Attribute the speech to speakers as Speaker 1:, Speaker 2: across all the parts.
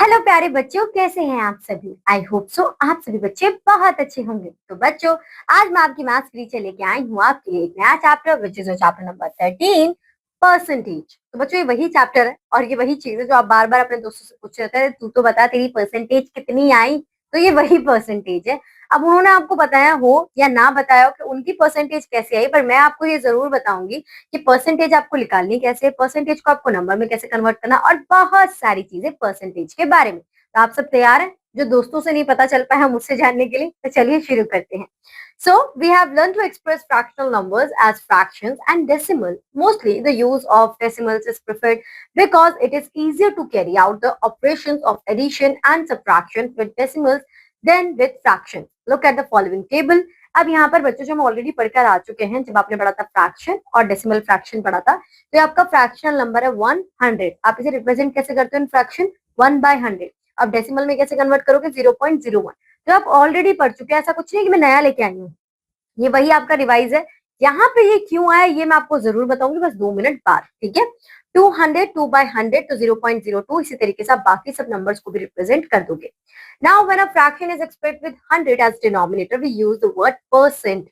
Speaker 1: Hello प्यारे बच्चों, कैसे हैं आप सभी। आई होप सो आप सभी बच्चे बहुत अच्छे होंगे। तो बच्चों, आज मैं आपकी मैथ्स टीचर लेके आई हूँ आपके लिए एक नया chapter which is chapter number 13 percentage. तो बच्चों, ये वही चैप्टर है और ये वही चीज है जो आप बार बार अपने दोस्तों से पूछ रहे थे, तू तो बता तेरी परसेंटेज कितनी आई। तो ये वही परसेंटेज है। अब उन्होंने आपको बताया हो या ना बताया हो कि उनकी परसेंटेज कैसे आई, पर मैं आपको ये जरूर बताऊंगी कि परसेंटेज आपको निकालनी कैसे, परसेंटेज को आपको नंबर में कैसे कन्वर्ट करना और बहुत सारी चीजें परसेंटेज के बारे में। तो आप सब तैयार हैं? जो दोस्तों से नहीं पता चल पाया मुझसे जानने के लिए, तो चलिए शुरू करते हैं। So we have learned to express fractional numbers as fractions and decimal. Mostly the use of decimals is preferred because it is easier to carry out the operations of addition and subtraction with decimals than with fractions. Look at the following table. अब यहाँ पर बच्चों जो हम already पढ़कर आ चुके हैं, जब आपने पढ़ा था फ्रैक्शन और डेसिमल फ्रैक्शन पढ़ा था, तो ये आपका फ्रैक्शनल नंबर है 100। आप इसे रिप्रेजेंट कैसे करते हो इन फ्रैक्शन? 1/100। अब डेसिमल में कैसे कन्वर्ट करोगे? 0.01। तो आप ऑलरेडी पढ़ चुके हैं, ऐसा कुछ नहीं कि मैं नया लेके आई हूँ, ये वही आपका रिवाइज है। यहाँ पे ये क्यों आया ये मैं आपको जरूर बताऊंगी, बस 2 मिनट बाद, ठीक है। 200 2/100 तो 0.02। इसी तरीके से आप बाकी सब नंबर्स को भी रिप्रेजेंट कर दोगे। Now when a fraction is expressed with 100 as denominator we use the word percent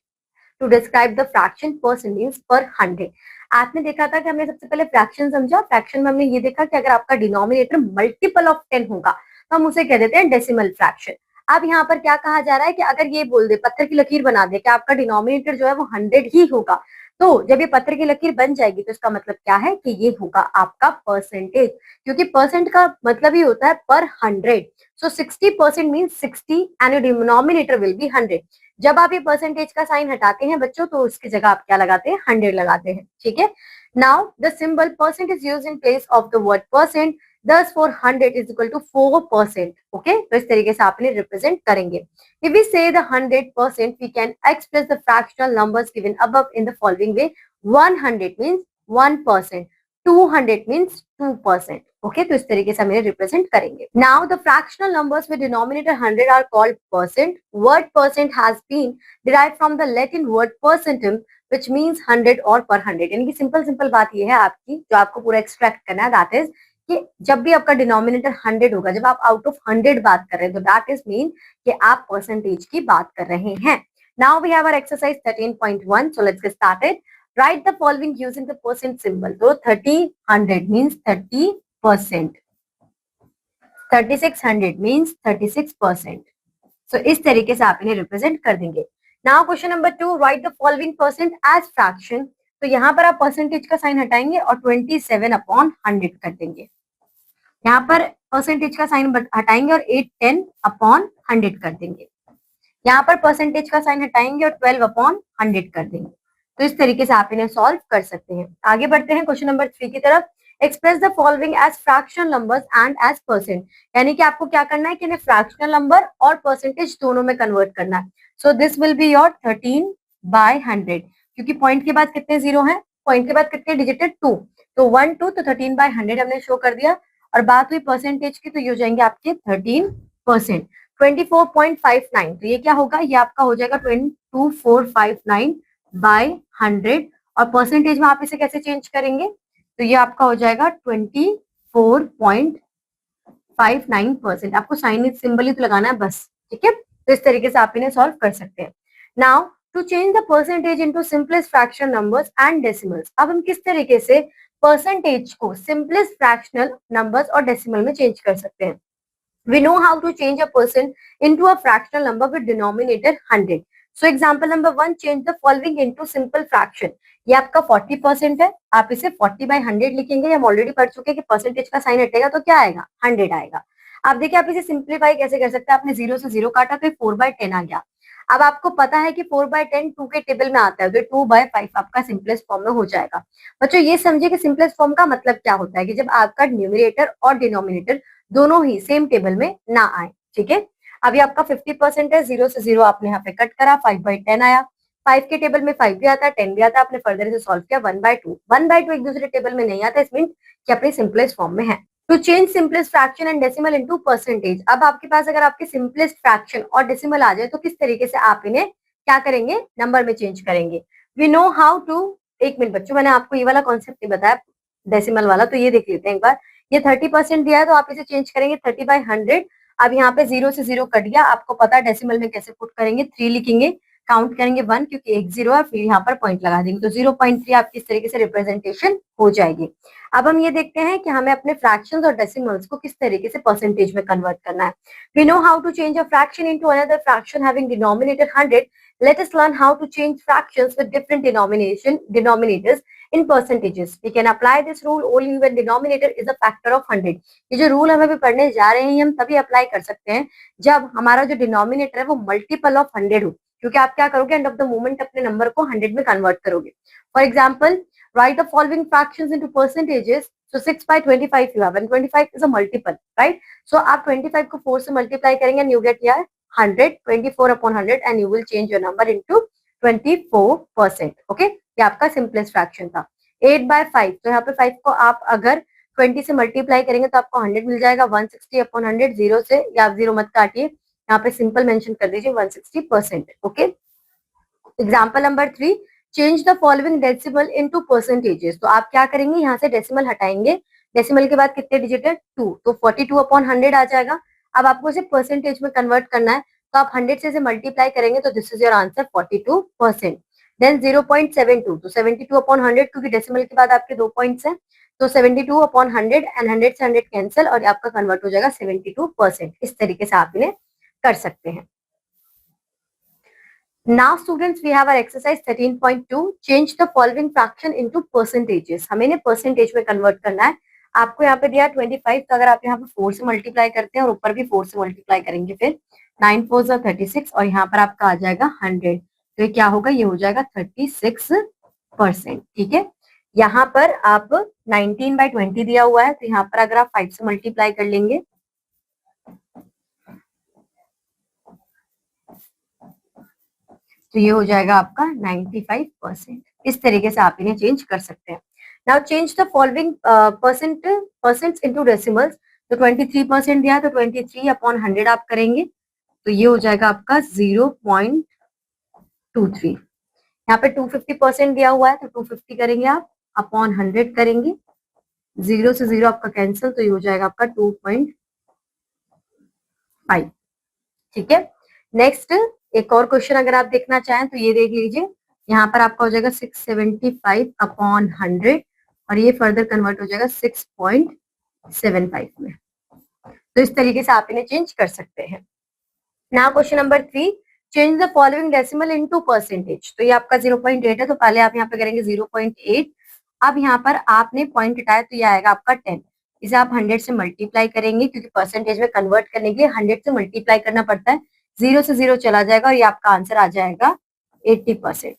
Speaker 1: to describe the fraction. Percent means per 100। आपने देखा था कि हमने सबसे पहले फ्रैक्शन समझा। फ्रैक्शन में हमने ये देखा कि अगर आपका डिनोमिनेटर मल्टीपल ऑफ 10 होगा तो हम उसे कह देते हैं डेसिमल फ्रैक्शन। अब यहाँ पर क्या कहा जा रहा है कि अगर ये बोल दे, पत्थर की लकीर बना दे कि आपका डिनोमिनेटर जो है वो 100 ही होगा, तो जब ये पत्थर की लकीर बन जाएगी तो इसका मतलब क्या है कि ये होगा आपका परसेंटेज, क्योंकि परसेंट का मतलब ही होता है पर 100। सो 60% means 60 and your denominator will be 100। जब आप ये परसेंटेज का साइन हटाते हैं बच्चों, तो उसकी जगह आप क्या लगाते हैं? 100 लगाते हैं, ठीक है। Now the symbol percent is used in place of the word percent, thus 400 is equal to 4%. Okay, तो इस तरीके से आप इन्हें रिप्रेजेंट करेंगे। If we say the 100%, we can express the fractional numbers given above in the following way. 100 means 1%, 200 means 2%. Okay, तो इस तरीके से हम इन्हें रिप्रेजेंट करेंगे। Now the fractional numbers with denominator 100 are called percent. Word percent has been derived from the Latin word percentum, which means 100 और per 100। यानी कि सिंपल बात ये है आपकी, जो आपको पूरा एक्सट्रैक्ट करना है, दैट इज कि जब भी आपका डिनोमिनेटर 100 होगा, जब आप आउट ऑफ 100 बात कर रहे हैं, तो दैट इज मीन कि आप परसेंटेज की बात कर रहे हैं। Now we have our exercise 13.1, so let's get started. Write the following using the percent symbol. तो 30/100 मींस 30%, 3600 मींस 36%। सो इस तरीके से आप इन्हें रिप्रेजेंट कर देंगे। Now question number 2, write the following percent as fraction. तो यहाँ पर आप परसेंटेज का साइन हटाएंगे और 27/100 कर देंगे। यहाँ पर परसेंटेज का साइन हटाएंगे और 810/100 कर देंगे। यहाँ पर परसेंटेज का साइन हटाएंगे और 12/100 कर देंगे। तो इस तरीके से आप इन्हें सॉल्व कर सकते हैं। आगे बढ़ते हैं क्वेश्चन नंबर 3 की तरफ। Express the following as fractional numbers and as percent. यानी कि आपको क्या करना है कि इन्हें फ्रैक्शनल नंबर और परसेंटेज दोनों में कन्वर्ट करना है। So this will be your 13/100, क्योंकि पॉइंट के बाद कितने जीरो हैं? पॉइंट के बाद कितने डिजिट है? 2। तो 1 2, तो 13/100 हमने शो कर दिया। और बात हुई परसेंटेज की, तो ये हो जाएंगे आपके 13%, 24.59। तो ये क्या होगा? ये आपका हो जाएगा 2459/100। और परसेंटेज में आप इसे कैसे चेंज करेंगे? तो ये आपका हो जाएगा 24.59%। आपको साइन सिंबल ही तो लगाना है बस, ठीक है। तो इस तरीके से आप इन्हें सॉल्व कर सकते हैं। Now to change the percentage into simplest fraction numbers and decimals. अब हम किस तरीके से परसेंटेज को सिंपलेस्ट फ्रैक्शनल नंबर्स और डेसिमल में चेंज कर सकते हैं। We know how to change a percent into a fractional number with denominator 100. So example number 1, change the following into simple fraction. ये आपका 40% है, आप इसे 40/100 लिखेंगे। हम ऑलरेडी पढ़ चुके हैं कि परसेंटेज का साइन हटेगा तो क्या आएगा? 100 आएगा। आप देखिए आप इसे सिंप्लीफाई कैसे कर सकते हैं। आपने 0 से 0 काटा तो 4/10 आ गया। अब आपको पता है कि 4/10 2 के टेबल में आता है, तो 2/5 आपका सिंपलेस्ट फॉर्म में हो जाएगा। बच्चों ये समझिए कि सिंपलेस्ट फॉर्म का मतलब क्या होता है कि जब आपका न्यूमरेटर और डिनोमिनेटर दोनों ही सेम टेबल में ना आए, ठीक है। अभी आपका 50% है, 0 से 0 आपने यहाँ पे कट करा, 5/10 आया। 5 के टेबल में 5 भी आता है, 10 भी आता है। आपने फर्दर से सॉल्व किया 1/2। 1/2 एक दूसरे टेबल में नहीं आता, इसमें कि अपने सिंपलेस्ट फॉर्म में है। To change simplest fraction and decimal into percentage. अब आपके पास अगर आपके सिंपलेस्ट फ्रैक्शन और डेसिमल आ जाए तो किस तरीके से आप इन्हें क्या करेंगे? नंबर में चेंज करेंगे। We know how to. एक मिनट बच्चों, मैंने आपको ये वाला कॉन्सेप्ट नहीं बताया डेसिमल वाला, तो ये देख लेते हैं एक बार ये 30% दिया है तो आप इसे चेंज करेंगे 30/100। अब यहाँ पे 0 से 0 कट गया, आपको पता है डेसिमल में कैसे पुट करेंगे, 3 लिखेंगे, काउंट करेंगे 1 क्योंकि एक 0 है, फिर यहाँ पर पॉइंट लगा देंगे तो 0.3 आपकी इस तरीके से रिप्रेजेंटेशन हो जाएगी। अब हम ये देखते हैं कि हमें अपने फ्रैक्शंस और डेसिमल्स को किस तरीके से परसेंटेज में कन्वर्ट करना है। We know how to change a fraction into another fraction having denominator 100। Let us learn how to change fractions with different denominators in percentages. We can apply this rule only when denominator is a factor of 100. ये जो rule हम अभी पढ़ने जा रहे हैं हम तभी अप्लाई कर सकते हैं जब हमारा जो डिनोमिनेटर है वो मल्टीपल ऑफ 100 हो, क्योंकि आप क्या करोगे एंड ऑफ द मोमेंट अपने नंबर को 100 में कन्वर्ट करोगे। For example, write the following fractions into percentages. So 6/25 you have, and 25 is a multiple, right? So आप 25 को 4 से मल्टीप्लाई करेंगे and you get here 100, 24/100 and you will change your number into 24%. Okay, ये आपका simplest fraction था। 8/5, तो यहाँ पे 5 को आप अगर 20 से मल्टीप्लाई करेंगे तो आपको 100 मिल जाएगा, 160/100, 0 से, या आप 0 मत काटिए, यहाँ पे सिंपल मेंशन कर दीजिए 160%। Okay, example number 3, change the following decimal into percentages. तो आप क्या करेंगे, यहाँ से डेसिमल हटाएंगे, डेसिमल के बाद कितने डिजिट है 2, तो 42/100 आ जाएगा। अब आपको इसे परसेंटेज में कन्वर्ट करना है तो आप 100 से मल्टीप्लाई करेंगे तो this is your answer 42%। Then 0.72, तो 72/100 क्योंकि डेसिमल के बाद आपके 2 पॉइंट्स हैं, तो 72/100 एंड 100 से 100 कैंसिल और आपका कन्वर्ट हो जाएगा 72%। इस तरीके से आप इन्हें कर सकते हैं। Now students, we have our exercise 13.2. Change the following fraction into percentages. हमें इन्हें परसेंटेज में कन्वर्ट करना है। आपको यहाँ पे दिया 25, तो अगर आप यहाँ पे 4 से मल्टीप्लाई करते हैं और ऊपर भी 4 से मल्टीप्लाई करेंगे, फिर 9 4 36 और यहाँ पर आपका आ जाएगा 100, तो ये क्या होगा, ये हो जाएगा 36%। ठीक है, यहाँ पर आप 19/20 दिया हुआ है, तो यहाँ पर अगर आप 5 से मल्टीप्लाई कर लेंगे तो ये हो जाएगा आपका 95%। इस तरीके से आप इन्हें चेंज कर सकते हैं। Now change the following percents into decimals. तो 23% दिया तो 23/100 आप करेंगे तो ये हो जाएगा आपका 0.23। यहाँ पे 250% दिया हुआ है तो 250 करेंगे आप, अपॉन 100 करेंगे, 0 से 0 आपका कैंसिल, तो ये हो जाएगा आपका 2.5। ठीक है, नेक्स्ट एक और क्वेश्चन अगर आप देखना चाहें तो ये देख लीजिए, यहाँ पर आपका हो जाएगा 675/100 और ये फर्दर कन्वर्ट हो जाएगा 6.75 में। तो इस तरीके से आप इन्हें चेंज कर सकते हैं। Now question number 3, change the following decimal into percentage. तो ये आपका 0.8 है, तो पहले आप यहाँ पे करेंगे 0.8। अब यहाँ पर आपने पॉइंट हटाया तो ये आएगा आपका 10। इसे आप 100 से मल्टीप्लाई करेंगे क्योंकि परसेंटेज में कन्वर्ट करने के लिए 100 से मल्टीप्लाई करना पड़ता है, 0 से 0 चला जाएगा और ये आपका आंसर आ जाएगा 80%।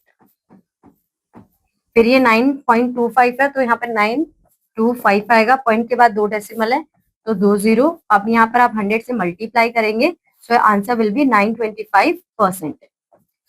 Speaker 1: फिर ये 9.25 है तो यहाँ पर 925 आएगा, पॉइंट के बाद 2 डेसिमल है तो 2 0। अब यहाँ पर आप 100 से मल्टीप्लाई करेंगे सो आंसर विल बी 925%।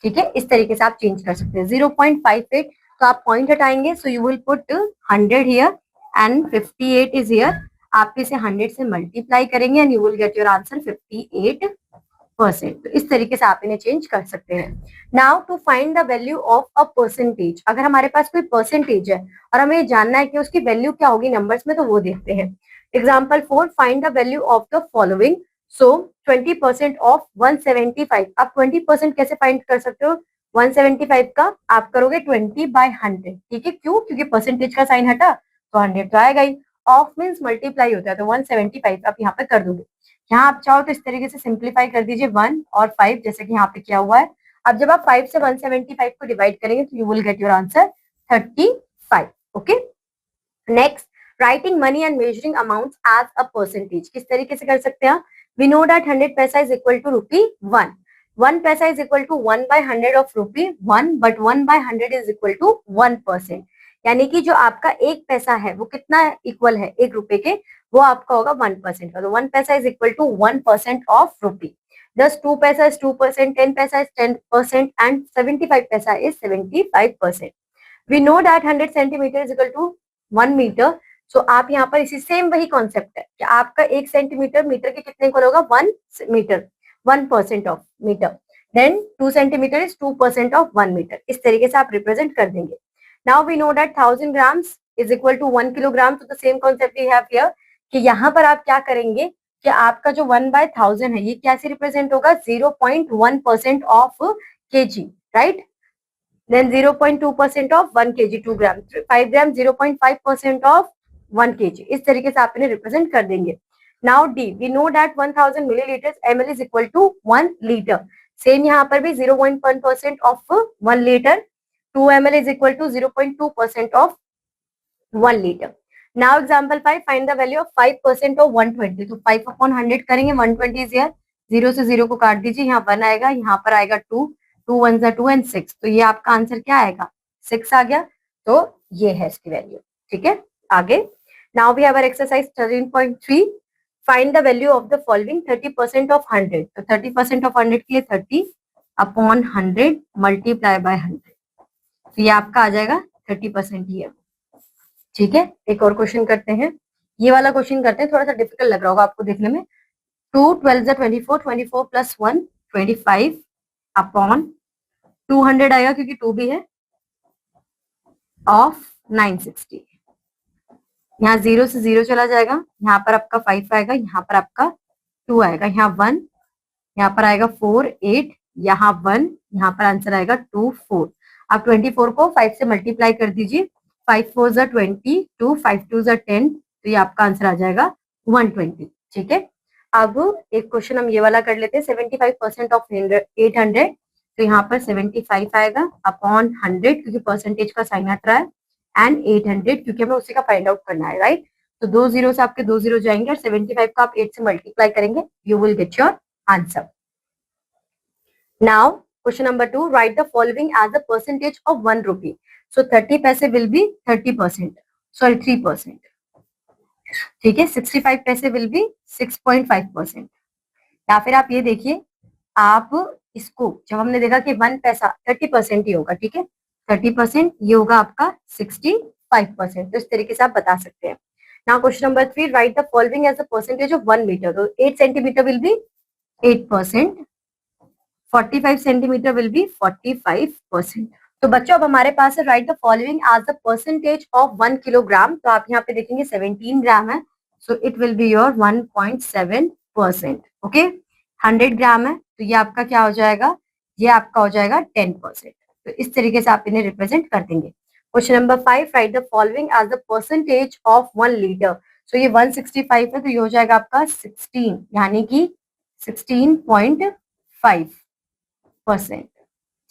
Speaker 1: ठीक है, इस तरीके से आप चेंज कर सकते हैं। 0.58, तो आप पॉइंट हटाएंगे so you will put 100 here and 58 is here. आप इसे 100 से मल्टीप्लाई करेंगे and you will get your answer 58%। तो इस तरीके से आप इन्हें चेंज कर सकते हैं। Now to find the value of a percentage, अगर हमारे पास कोई परसेंटेज है और हमें जानना है कि उसकी वैल्यू क्या होगी नंबर्स में, तो वो देखते हैं। Example 4, find the value of the following. So 20% of 175। आप 20% कैसे फाइंड कर सकते हो, 175 का आप करोगे 20/100। ठीक है, क्यों, क्योंकि परसेंटेज का साइन हटा तो 100 तो आएगा ही। ऑफ मीन्स मल्टीप्लाई होता है, तो 175 आप यहाँ पे कर दोगे। यहाँ आप चाहो तो इस तरीके से सिंप्लीफाई कर दीजिए 1 और 5 जैसे कि यहाँ पे किया हुआ है। अब जब आप 5 से 175 को डिवाइड करेंगे तो you will get your answer 35। Okay, next, writing money and measuring amounts as a percentage. किस तरीके से कर सकते हैं, वी नो दैट 100 पैसा is equal to ₹1। 1 paisa is equal to 1/100 of ₹1, but 1/100 is equal to 1%। यानी कि जो आपका 1 पैसा है वो कितना इक्वल है 1 रुपए के, वो आपका होगा 1% का। तो 1 paisa is equal to 1% of ₹। दस 2 पैसा इज 2%, 10 पैसा इज 10% एंड 75 पैसा is 75%। We know that 100 centimetre is equal to 1 metre. So आप यहाँ पर इसी सेम वही कॉन्सेप्ट है कि आपका 1 सेंटीमीटर मीटर के कितने इक्वल होगा 1 metre, 1% of metre. Then 2 centimetre is 2% of 1 metre. इस तरीके से आप रिप्रेजेंट कर देंगे। Now we know that 1000 grams is equal to 1 kilogram. तो the same concept we have here कि यहाँ पर आप क्या करेंगे कि आपका जो 1/1000 है ये कैसे रिप्रेजेंट होगा, 0.1% of kg, right. Then 0.2% of 1 kg, 2 gram, 5 gram 0.5% of 1 kg, इस तरीके से आप इन्हें रिप्रेजेंट कर देंगे। Now D, we know that 1000 millilitre ml is equal to 1 litre. Same यहाँ पर भी 0.1% of 1 litre, 2 ml is equal to 0.2% of 1 litre. Now example 5, find the value of 5% of 120। तो 5 अपॉन 100 करेंगे, 120 इज हियर, 0 से 0 को काट दीजिए, यहाँ 1 आएगा, यहाँ पर आएगा 2, 2 1 2 एंड 6, तो ये आपका आंसर क्या आएगा, 6 आ गया। तो ये है इसकी वैल्यू, ठीक है। आगे, now we have our exercise 13.3, find the value of the following 30% of 100। तो 30% ऑफ 100 के लिए 30 अपॉन 100 मल्टीप्लाई बाय 100, तो ये आपका आ जाएगा 30% ही है, ठीक है। एक और क्वेश्चन करते हैं, ये वाला क्वेश्चन करते हैं, थोड़ा सा डिफिकल्ट लग रहा होगा आपको देखने में। 2 12 24, 24 प्लस 1 25 अपॉन 200 आएगा क्योंकि 2 भी है, ऑफ 960। यहाँ 0 से 0 चला जाएगा, यहाँ पर आपका 5 आएगा, यहाँ पर आपका 2 आएगा, यहाँ 1, यहाँ पर आएगा 4 8, यहाँ 1, यहाँ पर आंसर आएगा 2 4। आप 24 को 5 से मल्टीप्लाई कर दीजिए, 5 4 ज़ा 20, 2 5 2 ज़ा 10, तो ये आपका आंसर आ जाएगा 120, ठीक है। अब एक क्वेश्चन हम ये वाला कर लेते हैं, 75% ऑफ 800, तो यहाँ पर 75 आएगा अपॉन 100 क्योंकि परसेंटेज का साइन हट रहा है, एंड 800 क्योंकि हमें उसी का फाइंड आउट करना है, राइट। तो 2 जीरो से आपके 2 जीरो जाएंगे और 75 का आप 8 से मल्टीप्लाई करेंगे, you will get your answer. Now question number 2, write the following as the percentage of 1 rupee. So 30 paise will be 30%, sorry 3%, ठीक है। 65 पैसे विल बी 6.5%। या फिर आप ये देखिए, आप इसको जब हमने देखा कि 1 पैसा 30% ही होगा, ठीक है, 30% ये होगा आपका 65%, तो इस तरीके से आप बता सकते हैं। Now question number 3, write the following as the percentage of 1 metre. तो 8 centimetre will be 8%, 45 centimetre will be 45%। तो बच्चों अब हमारे पास है write the following as the percentage of 1 kilogram. तो आप यहाँ पे देखेंगे 17 ग्राम है, so it will be your 1.7%, okay. 100 gram है तो ये आपका क्या हो जाएगा, ये आपका हो जाएगा 10%। तो इस तरीके से आप इन्हें रिप्रेजेंट कर देंगे। Question number 5, write the following as the percentage of 1 litre. So ये 165 है तो ये हो जाएगा आपका 16, यानी कि 16.5%,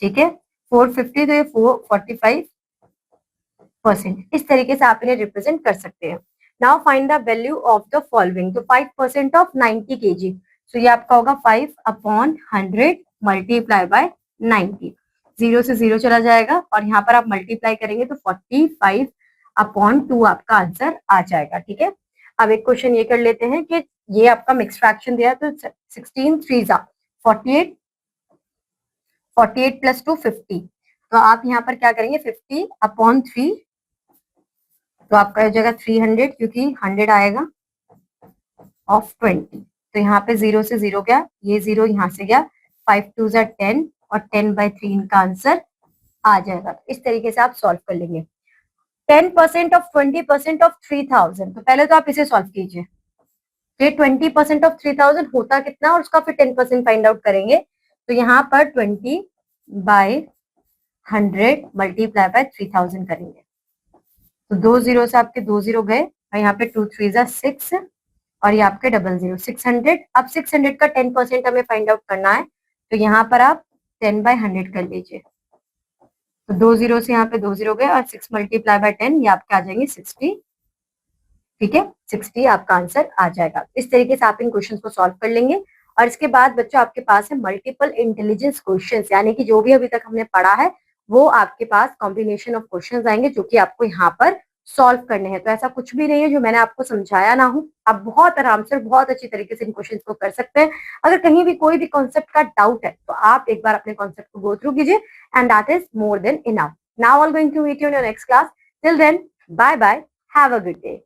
Speaker 1: ठीक है। 450 तो ये 45%, इस तरीके से आप इन्हें रिप्रेजेंट कर सकते हैं। Now find the value of the following. तो 5% ऑफ 90 kg, सो ये आपका होगा 5 अपॉन 100 मल्टीप्लाई बाय 90, 0 से 0 चला जाएगा और यहाँ पर आप मल्टीप्लाई करेंगे तो 45 अपॉन 2 आपका आंसर आ जाएगा, ठीक है। अब एक क्वेश्चन ये कर लेते हैं कि ये आपका मिक्स फ्रैक्शन दिया है, तो 16 3 ज़ा 48, 48 प्लस 2 50, तो आप यहाँ पर क्या करेंगे 50 अपॉन 3, तो आपका हो जाएगा 300 क्योंकि 100 आएगा ऑफ 20, तो यहाँ पे 0 से 0 गया, ये 0 यहाँ से गया, 5 2 ज़ा 10 और 10/3 इनका आंसर आ जाएगा। इस तरीके से आप सॉल्व कर लेंगे। 10% ऑफ 20% ऑफ 3000, तो पहले तो आप इसे सॉल्व कीजिए। ये 20% ऑफ 3000 होता कितना और उसका फिर 10% फाइंड आउट करेंगे। तो यहाँ पर 20/100 मल्टीप्लाई बाय 3000 करेंगे, तो 2 जीरो से आपके 2 जीरो गए और यहाँ पे 2 3 ज़ा 6 और ये आपके 00 600। अब 600 का 10% हमें फाइंड आउट करना है, तो यहाँ पर आप 10/100 कर लीजिए, तो 2 जीरो से यहाँ पे 2 जीरो गए और 6 मल्टीप्लाई बाय 10, ये आपके आ जाएंगे 60, ठीक है। 60 आपका आंसर आ जाएगा। इस तरीके से आप इन क्वेश्चंस को सॉल्व कर लेंगे। और इसके बाद बच्चों आपके पास है मल्टीपल इंटेलिजेंस क्वेश्चंस, यानी कि जो भी अभी तक हमने पढ़ा है वो आपके पास कॉम्बिनेशन ऑफ क्वेश्चंस आएंगे जो कि आपको यहाँ पर सॉल्व करने हैं। तो ऐसा कुछ भी नहीं है जो मैंने आपको समझाया ना हो, आप बहुत आराम से बहुत अच्छी तरीके से इन क्वेश्चंस को कर सकते हैं। अगर कहीं भी कोई भी कॉन्सेप्ट का डाउट है तो आप एक बार अपने कॉन्सेप्ट को गो थ्रू कीजिए, and that is more than enough. Now I am going to meet you in your next class. Till then, bye bye, have a good day.